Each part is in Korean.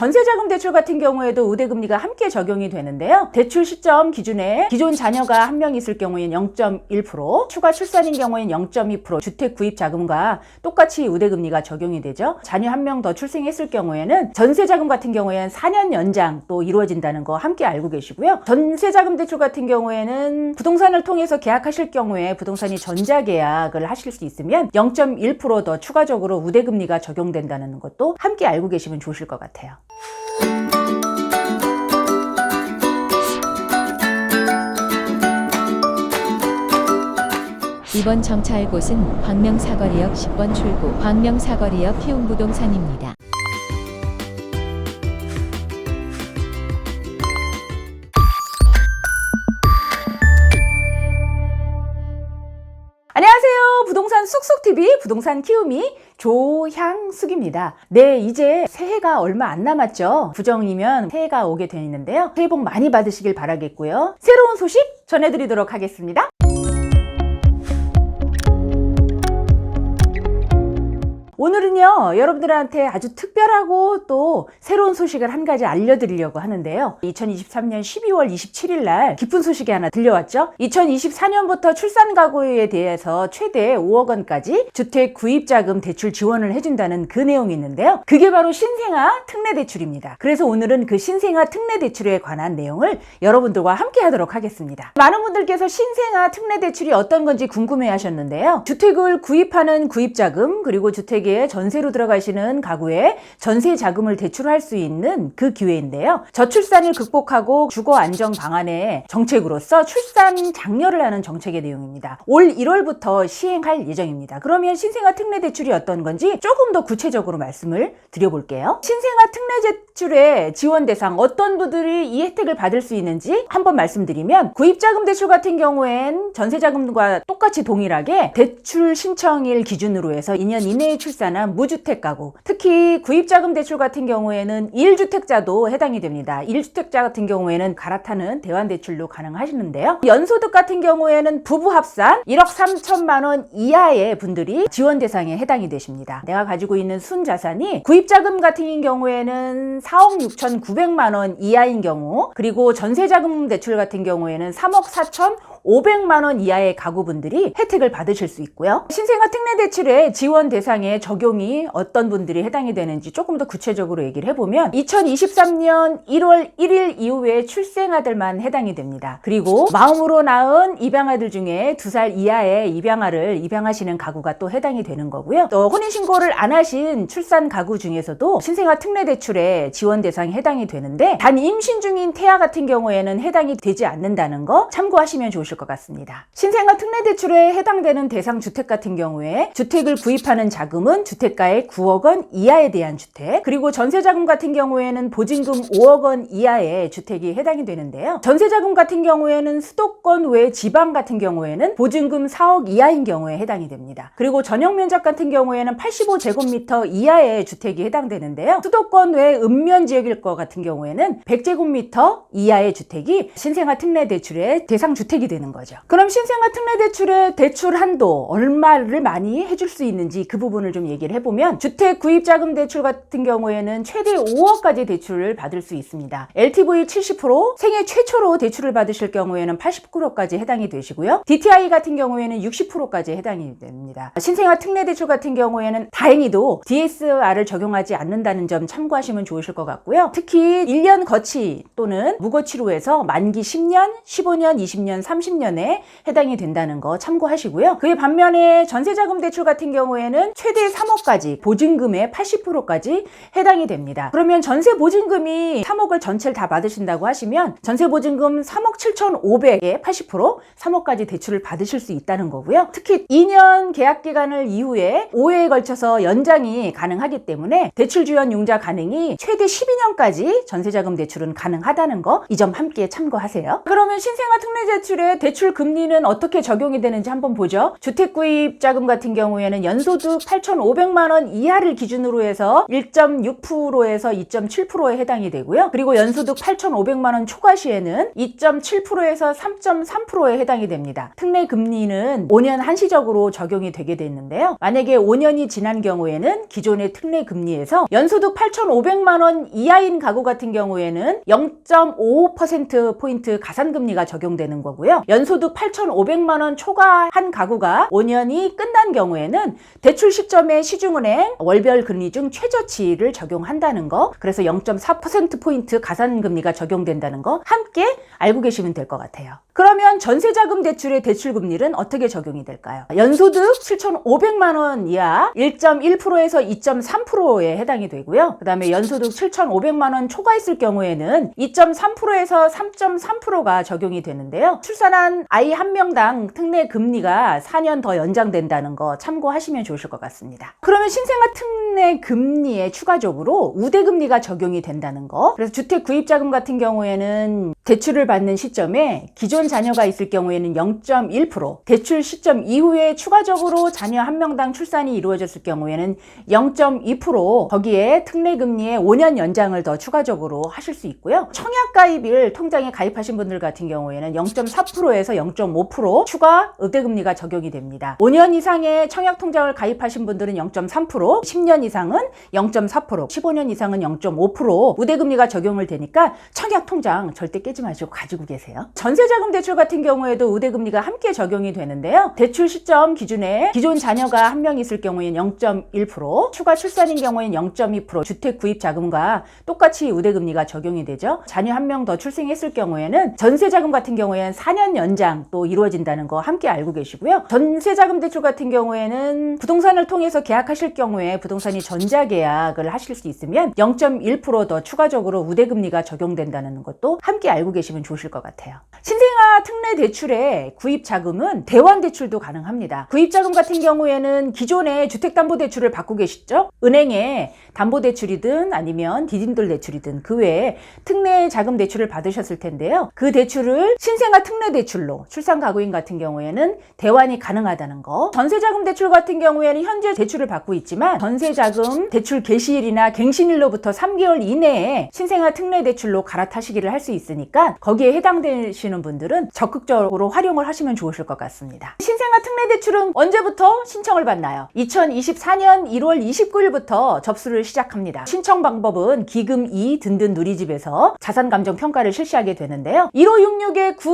전세자금 대출 같은 경우에도 우대금리가 함께 적용이 되는데요. 대출 시점 기준에 기존 자녀가 한 명 있을 경우에는 0.1%, 추가 출산인 경우에는 0.2%, 주택 구입 자금과 똑같이 우대금리가 적용이 되죠. 자녀 한 명 더 출생했을 경우에는 전세자금 같은 경우에는 4년 연장 또 이루어진다는 거 함께 알고 계시고요. 전세자금 대출 같은 경우에는 부동산을 통해서 계약하실 경우에 부동산이 전자계약을 하실 수 있으면 0.1% 더 추가적으로 우대금리가 적용된다는 것도 함께 알고 계시면 좋으실 것 같아요. 이번 정차할 곳은 광명사거리역 10번 출구 광명사거리역 희웅부동산입니다. 안녕하세요. 부동산 쑥쑥TV 부동산 키우미 조향숙입니다. 네, 이제 새해가 얼마 안 남았죠. 부정이면 새해가 오게 되어 있는데요. 새해 복 많이 받으시길 바라겠고요. 새로운 소식 전해드리도록 하겠습니다. 오늘은요, 여러분들한테 아주 특별하고 또 새로운 소식을 한 가지 알려드리려고 하는데요. 2023년 12월 27일 날 기쁜 소식이 하나 들려왔죠. 2024년부터 출산 가구에 대해서 최대 5억 원까지 주택 구입자금 대출 지원을 해준다는 그 내용이 있는데요. 그게 바로 신생아 특례대출입니다. 그래서 오늘은 그 신생아 특례대출에 관한 내용을 여러분들과 함께 하도록 하겠습니다. 많은 분들께서 신생아 특례대출이 어떤 건지 궁금해 하셨는데요. 주택을 구입하는 구입자금, 그리고 주택에 전세로 들어가시는 가구에 전세 자금을 대출할 수 있는 그 기회인데요. 저출산을 극복하고 주거 안정 방안의 정책으로서 출산 장려를 하는 정책의 내용입니다. 올 1월부터 시행할 예정입니다. 그러면 신생아 특례 대출이 어떤 건지 조금 더 구체적으로 말씀을 드려볼게요. 신생아 특례 대출의 지원 대상, 어떤 분들이 이 혜택을 받을 수 있는지 한번 말씀드리면, 구입자금 대출 같은 경우엔 전세자금과 똑같이 동일하게 대출 신청일 기준으로 해서 2년 이내에 출산한 무주택 가구, 특히 구입자금 대출 같은 경우에는 1주택자도 해당이 됩니다. 1주택자 같은 경우에는 갈아타는 대환대출도 가능하시는데요. 연소득 같은 경우에는 부부 합산 1억 3천만 원 이하의 분들이 지원 대상에 해당이 되십니다. 내가 가지고 있는 순자산이 구입자금 같은 경우에는 4억 6천9백만 원 이하인 경우, 그리고 전세자금 대출 같은 경우에는 3억 4천 500만 원 이하의 가구분들이 혜택을 받으실 수 있고요. 신생아 특례 대출의 지원 대상에 적용이 어떤 분들이 해당이 되는지 조금 더 구체적으로 얘기를 해보면, 2023년 1월 1일 이후에 출생아들만 해당이 됩니다. 그리고 마음으로 낳은 입양아들 중에 2살 이하의 입양아를 입양하시는 가구가 또 해당이 되는 거고요. 또 혼인신고를 안 하신 출산 가구 중에서도 신생아 특례 대출의 지원 대상에 해당이 되는데, 단 임신 중인 태아 같은 경우에는 해당이 되지 않는다는 거 참고하시면 좋으실 것 같습니다. 신생아 특례 대출에 해당되는 대상 주택 같은 경우에 주택을 구입하는 자금은 주택가의 9억 원 이하에 대한 주택, 그리고 전세자금 같은 경우에는 보증금 5억 원 이하의 주택이 해당이 되는데요. 전세자금 같은 경우에는 수도권 외 지방 같은 경우에는 보증금 4억 이하인 경우에 해당이 됩니다. 그리고 전용 면적 같은 경우에는 85제곱미터 이하의 주택이 해당되는데요. 수도권 외 읍면 지역일 것 같은 경우에는 100제곱미터 이하의 주택이 신생아 특례 대출의 대상 주택이 되는 거죠. 그럼 신생아 특례 대출의 대출 한도 얼마를 많이 해줄 수 있는지 그 부분을 좀 얘기를 해보면, 주택 구입자금 대출 같은 경우에는 최대 5억까지 대출을 받을 수 있습니다. LTV 70%, 생애 최초로 대출을 받으실 경우에는 80%까지 해당이 되시고요. DTI 같은 경우에는 60%까지 해당이 됩니다. 신생아 특례 대출 같은 경우에는 다행히도 DSR을 적용하지 않는다는 점 참고하시면 좋으실 것 같고요. 특히 1년 거치 또는 무거치로 해서 만기 10년, 15년, 20년, 30년에 해당이 된다는 거 참고하시고요. 그에 반면에 전세자금 대출 같은 경우에는 최대 3억까지, 보증금의 80%까지 해당이 됩니다. 그러면 전세 보증금이 3억을 전체를 다 받으신다고 하시면 전세 보증금 3억 7,500에 80%, 3억까지 대출을 받으실 수 있다는 거고요. 특히 2년 계약 기간을 이후에 5회에 걸쳐서 연장이 가능하기 때문에 대출 지원 융자 가능이 최대 12년까지 전세자금 대출은 가능하다는 거, 이 점 함께 참고하세요. 그러면 신생아 특례 대출의 대출 금리는 어떻게 적용이 되는지 한번 보죠. 주택구입자금 같은 경우에는 연소득 8,500만 원 이하를 기준으로 해서 1.6%에서 2.7%에 해당이 되고요. 그리고 연소득 8,500만 원 초과 시에는 2.7%에서 3.3%에 해당이 됩니다. 특례 금리는 5년 한시적으로 적용이 되게 됐는데요. 만약에 5년이 지난 경우에는 기존의 특례 금리에서 연소득 8,500만 원 이하인 가구 같은 경우에는 0.55%포인트 가산금리가 적용되는 거고요. 연소득 8,500만 원 초과한 가구가 5년이 끝난 경우에는 대출 시점에 시중은행 월별 금리 중 최저치를 적용한다는 거, 그래서 0.4%포인트 가산금리가 적용된다는 거 함께 알고 계시면 될 것 같아요. 그러면 전세자금 대출의 대출금리는 어떻게 적용이 될까요? 연소득 7,500만 원 이하 1.1%에서 2.3%에 해당이 되고요. 그 다음에 연소득 7,500만 원 초과했을 경우에는 2.3%에서 3.3%가 적용이 되는데요. 출산한 아이 한 명당 특례 금리가 4년 더 연장된다는 거 참고하시면 좋으실 것 같습니다. 그러면 신생아 특례 금리에 추가적으로 우대금리가 적용이 된다는 거. 그래서 주택 구입자금 같은 경우에는 대출을 받는 시점에 기존 자녀가 있을 경우에는 0.1%, 대출 시점 이후에 추가적으로 자녀 한 명당 출산이 이루어졌을 경우에는 0.2%, 거기에 특례금리에 5년 연장을 더 추가적으로 하실 수 있고요. 청약가입일 통장에 가입하신 분들 같은 경우에는 0.4%에서 0.5% 추가 우대금리가 적용이 됩니다. 5년 이상의 청약통장을 가입하신 분들은 0.3%, 10년 이상은 0.4%, 15년 이상은 0.5% 우대금리가 적용을 되니까 청약통장 절대 깨지 마시고 가지고 계세요. 전세자금 대출 같은 경우에도 우대금리가 함께 적용이 되는데요. 대출 시점 기준에 기존 자녀가 한 명 있을 경우에는 0.1%, 추가 출산인 경우에는 0.2%, 주택 구입 자금과 똑같이 우대금리가 적용이 되죠. 자녀 한 명 더 출생했을 경우에는 전세자금 같은 경우에는 4년 연장 또 이루어진다는 거 함께 알고 계시고요. 전세자금 대출 같은 경우에는 부동산을 통해서 계약하실 경우에 부동산이 전자계약을 하실 수 있으면 0.1% 더 추가적으로 우대금리가 적용된다는 것도 함께 알고 계시면 좋으실 것 같아요. 신생아 특례 대출의 구입 자금은 대환 대출도 가능합니다. 구입 자금 같은 경우에는 기존에 주택담보대출을 받고 계시죠? 은행에 담보대출이든 아니면 디딤돌 대출이든 그 외에 특례 자금 대출을 받으셨을 텐데요. 그 대출을 신생아 특례 대출로 출산 가구인 같은 경우에는 대환이 가능하다는 거. 전세자금 대출 같은 경우에는 현재 대출을 받고 있지만 전세자금 대출 개시일이나 갱신일로부터 3개월 이내에 신생아 특례 대출로 갈아타시기를 할 수 있으니까 거기에 해당되시는 분들은 적극적으로 활용을 하시면 좋으실 것 같습니다. 신생아 특례 대출은 언제부터 신청을 받나요? 2024년 1월 29일부터 접수를 시작합니다. 신청 방법은 기금 2 든든 누리집에서 자산감정평가를 실시하게 되는데요.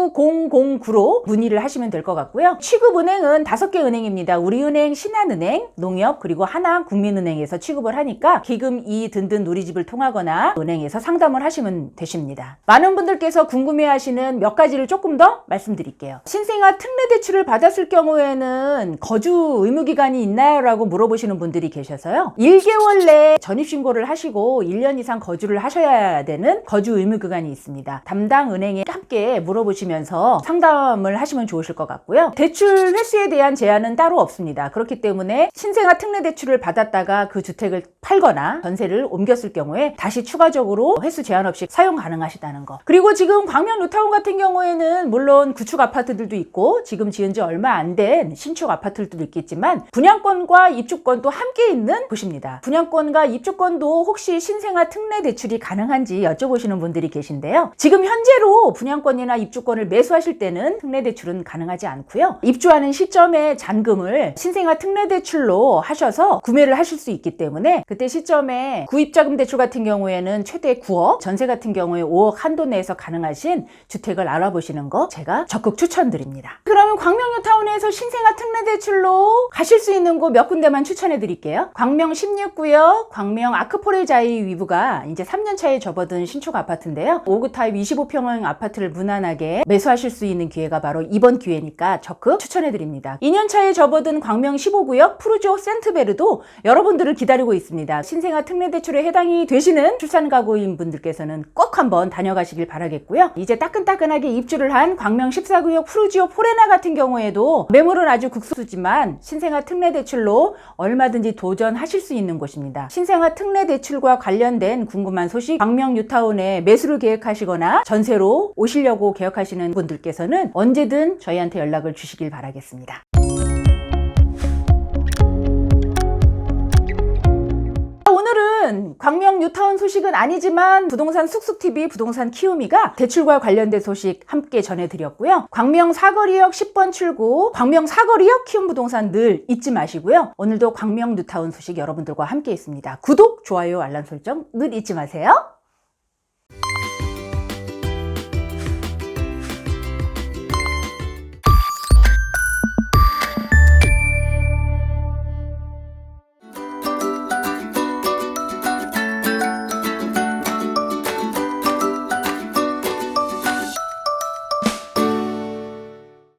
1566-9009로 문의를 하시면 될 것 같고요. 취급은행은 5개 은행입니다. 우리은행, 신한은행, 농협, 그리고 하나국민은행에서 취급을 하니까 기금 2 든든 누리집을 통하거나 은행에서 상담을 하시면 되십니다. 많은 분들께서 궁금해하시는 몇 가지를 조금 더 말씀드릴게요. 신생아 특례 대출을 받았을 경우에는 거주 의무기간이 있나요? 라고 물어보시는 분들이 계셔서요. 1개월 내에 전입신고를 하시고 1년 이상 거주를 하셔야 되는 거주 의무기간이 있습니다. 담당 은행에 함께 물어보시면서 상담을 하시면 좋으실 것 같고요. 대출 횟수에 대한 제한은 따로 없습니다. 그렇기 때문에 신생아 특례 대출을 받았다가 그 주택을 팔거나 전세를 옮겼을 경우에 다시 추가적으로 횟수 제한 없이 사용 가능하시다는 거. 그리고 지금 광명 뉴타운 같은 경우에는 물론 구축 아파트들도 있고 지금 지은 지 얼마 안 된 신축 아파트들도 있겠지만 분양권과 입주권도 함께 있는 곳입니다. 분양권과 입주권도 혹시 신생아 특례 대출이 가능한지 여쭤보시는 분들이 계신데요. 지금 현재로 분양권이나 입주권을 매수하실 때는 특례 대출은 가능하지 않고요. 입주하는 시점에 잔금을 신생아 특례 대출로 하셔서 구매를 하실 수 있기 때문에 그때 시점에 구입자금 대출 같은 경우에는 최대 9억, 전세 같은 경우에 5억 한도 내에서 가능하신 주택을 알아보시는 거 제가 적극 추천드립니다. 그러면 광명 뉴타운에서 신생아 특례 대출로 가실 수 있는 곳 몇 군데만 추천해 드릴게요. 광명 16구역 광명 아크포레자이 위브가 이제 3년 차에 접어든 신축 아파트인데요. 5구 타입 25평형 아파트를 무난하게 매수하실 수 있는 기회가 바로 이번 기회니까 적극 추천해 드립니다. 2년 차에 접어든 광명 15구역 푸르지오 센트베르도 여러분들을 기다리고 있습니다. 신생아 특례 대출에 해당이 되시는 출산 가구인 분들께서는 꼭 한번 다녀가시길 바라겠고요. 이제 따끈따끈하게 입주를 한 광명 14구역 푸르지오 포레나 같은 경우에도 매물은 아주 극소수지만 신생아 특례 대출로 얼마든지 도전하실 수 있는 곳입니다. 신생아 특례 대출과 관련된 궁금한 소식 광명 뉴타운에 매수를 계획하시거나 전세로 오시려고 계획하시는 분들께서 분들께서는 언제든 저희한테 연락을 주시길 바라겠습니다. 오늘은 광명 뉴타운 소식은 아니지만 부동산 쑥쑥TV 부동산 키우미가 대출과 관련된 소식 함께 전해드렸고요. 광명 사거리역 10번 출구, 광명 사거리역 키움부동산 늘 잊지 마시고요. 오늘도 광명 뉴타운 소식 여러분들과 함께 있습니다. 구독, 좋아요, 알람 설정 늘 잊지 마세요.